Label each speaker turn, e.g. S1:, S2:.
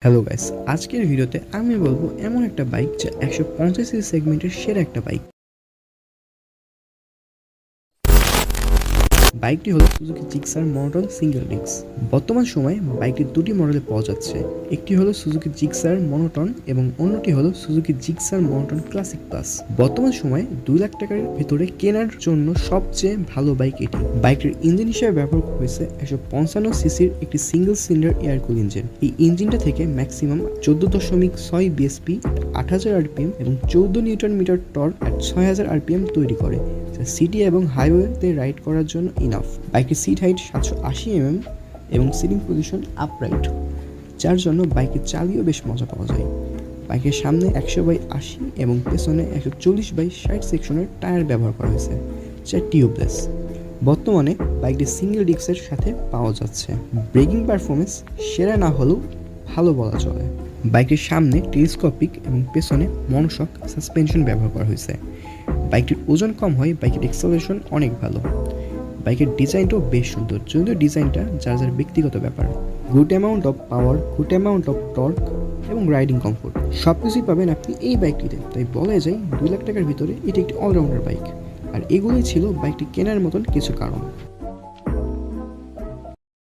S1: Hello guys, আজকের ভিডিওতে আমি বলবো এমন একটা বাইক যা 150 সিসি সেগমেন্টের সেরা একটা বাইক। বাইকটি হলো Suzuki Gixxer monotone single disc. বর্তমান সময়ে বাইকটি দুটি মডেলে পাওয়া যাচ্ছে। একটি হলো সুজুকি জিক্সার মনোটন এবং অন্যটি হলো Suzuki Gixxer monotone classic plus. বর্তমান সময়ে 2 লাখ টাকার ভেতরে কেনার জন্য সবচেয়ে ভালো বাইক এটি। বাইকটির ইঞ্জিন হিসেবে ব্যবহার হয়েছে 155 সিসির একটি সিঙ্গেল সিলিন্ডার এয়ার কুল ইঞ্জিন। এই ইঞ্জিনটা থেকে ম্যাক্সিমাম 14.6 বিএসপি, 8000 আরপিএম এবং 14 newton metre torque at 6000 RPM তৈরি করে, সিটি এবং হাইওয়েতে রাইড করার জন্য ইনাফ। বাইকের সিট হাইট 780 এবং সিটিং পজিশন আপরাইট, যার জন্য বাইকে চালিয়েও বেশ মজা পাওয়া যায়। বাইকের সামনে 100/80 এবং পেছনে 140/60 সেকশনের টায়ার ব্যবহার করা হয়েছে, যা টিউবলেস। বর্তমানে বাইকটি সিঙ্গেল ডিস্কের সাথে পাওয়া যাচ্ছে। ব্রেকিং পারফরমেন্স সেরা না হলেও ভালো বলা চলে। বাইকটির সামনে টেলিস্কোপিক এবং পেছনে মনোশক সাসপেনশন ব্যবহার করা হয়েছে। বাইকটির ওজন কম হয়, বাইকের এক্সেলারেশন অনেক ভালো। বাইকের ডিজাইনটাও বেশ সুন্দর, যদিও ডিজাইনটা যার যার ব্যক্তিগত ব্যাপার। Good amount of power, good amount of torque এবং রাইডিং কমফোর্ট সব কিছুই পাবেন আপনি এই বাইকটিতে। তাই বলা যায় 2 লাখ টাকার ভিতরে এটি একটি অলরাউন্ডার বাইক। আর এগুলোই ছিল বাইকটি কেনার মতন কিছু কারণ।